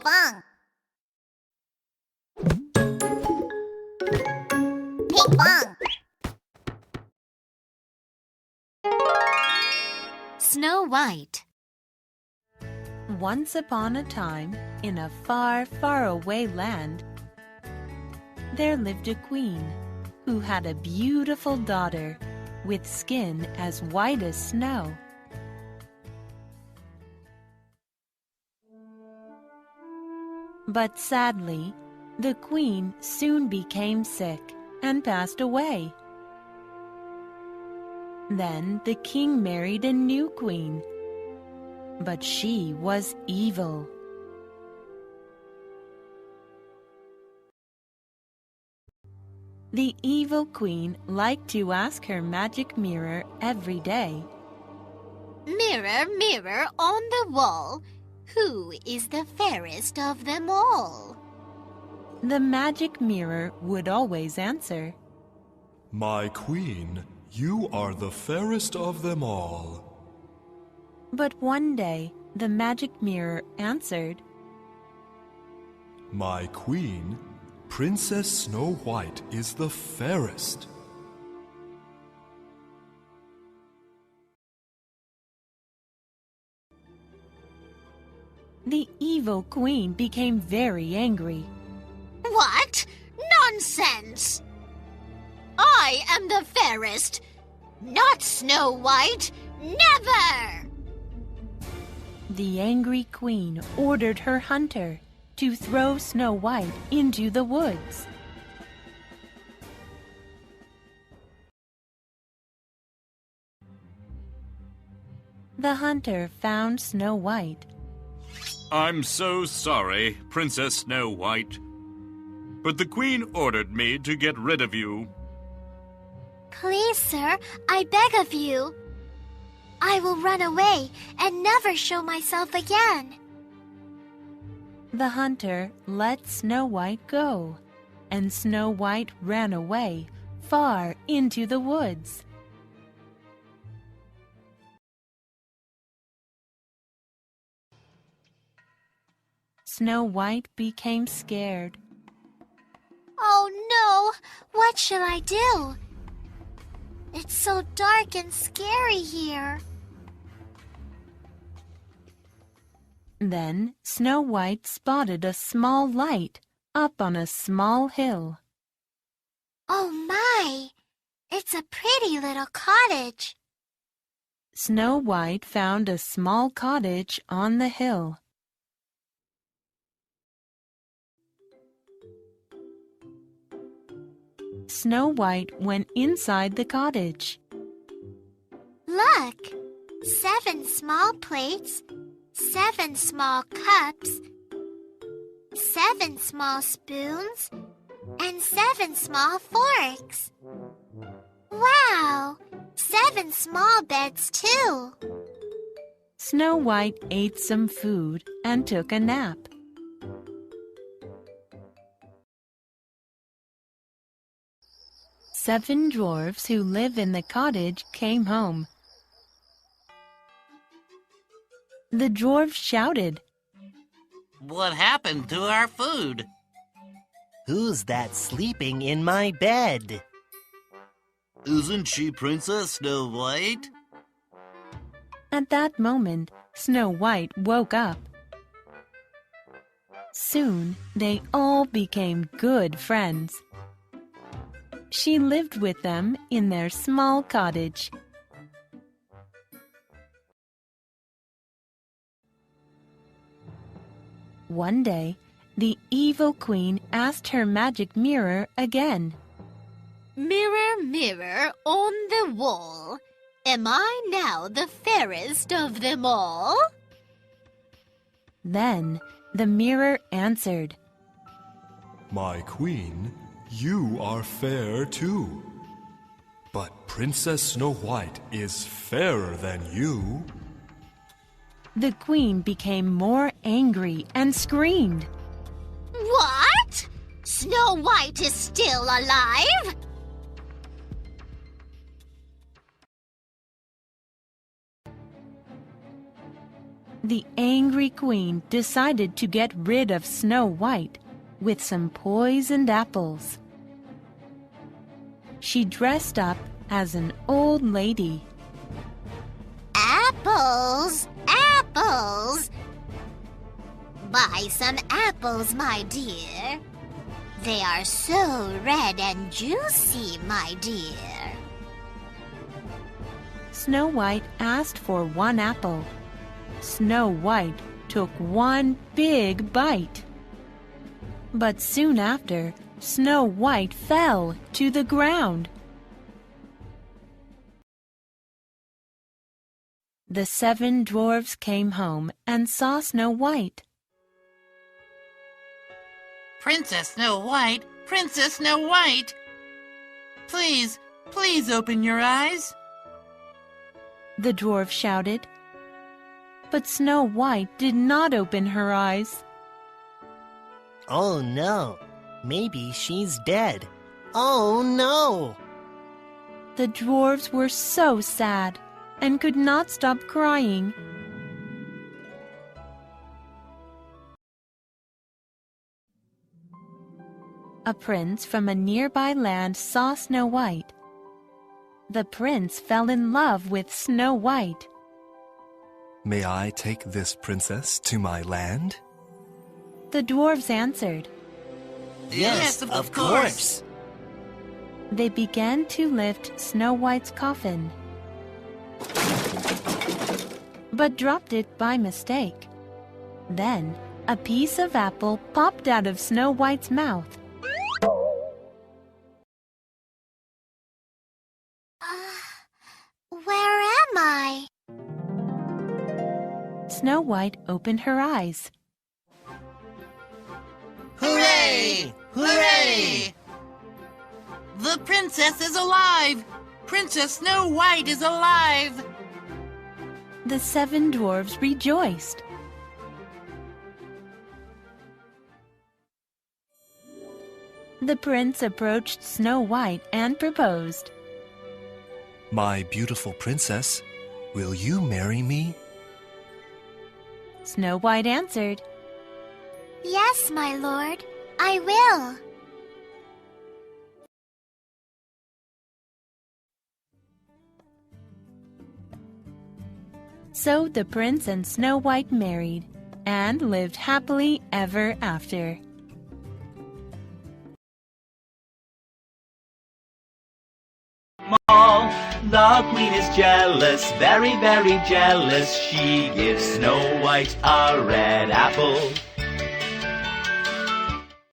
bong. Ping pong. Snow White. Once upon a time, in a far, far away land, there lived a queen who had a beautiful daughter with skin as white as snow. But sadly, the queen soon became sick and passed away. Then the king married a new queen, but she was evil. The evil queen liked to ask her magic mirror every day, Mirror, mirror on the wall, who is the fairest of them all? The magic mirror would always answer, My queen, you are the fairest of them all. But one day the magic mirror answered, My queen, Princess Snow White is the fairest. The evil queen became very angry. What? Nonsense! I am the fairest, not Snow White, never! The angry queen ordered her hunter to throw Snow White into the woods. The hunter found Snow White. I'm so sorry, Princess Snow White, but the Queen ordered me to get rid of you. Please, sir, I beg of you. I will run away and never show myself again. The hunter let Snow White go, and Snow White ran away far into the woods. Snow White became scared. Oh no, what shall I do? It's so dark and scary here. Then Snow White spotted a small light up on a small hill. Oh my, it's a pretty little cottage. Snow White found a small cottage on the hill. Snow White went inside the cottage. Look, 7 small plates, 7 small cups, 7 small spoons, and 7 small forks. Wow, 7 small beds too. Snow White ate some food and took a nap. Seven dwarfs who live in the cottage came home. The dwarfs shouted, What happened to our food? Who's that sleeping in my bed? Isn't she Princess Snow White? At that moment, Snow White woke up. Soon, they all became good friends. She lived with them in their small cottage. One day, the evil queen asked her magic mirror again. Mirror, mirror on the wall, am I now the fairest of them all? Then the mirror answered, My queen, you are fair too. But Princess Snow White is fairer than you. The queen became more angry and screamed. What? Snow White is still alive? The angry queen decided to get rid of Snow White with some poisoned apples. She dressed up as an old lady. Apples! Apples! Buy some apples, my dear. They are so red and juicy, my dear. Snow White asked for one apple. Snow White took one big bite. But soon after, Snow White fell to the ground. The 7 dwarfs came home and saw Snow White. Princess Snow White, Princess Snow White! Please, please open your eyes. The dwarf shouted. But Snow White did not open her eyes. Oh no, maybe she's dead. Oh no! The dwarfs were so sad and could not stop crying. A prince from a nearby land saw Snow White. The prince fell in love with Snow White. May I take this princess to my land? The dwarves answered. Yes, of course. They began to lift Snow White's coffin, but dropped it by mistake. Then a piece of apple popped out of Snow White's mouth. Where am I? Snow White opened her eyes. Hooray! Hooray! The princess is alive! Princess Snow White is alive! The 7 dwarfs rejoiced. The prince approached Snow White and proposed. My beautiful princess, will you marry me? Snow White answered. Yes, my lord, I will. So the prince and Snow White married and lived happily ever after. The queen is jealous, very, very jealous. She gives Snow White a red apple.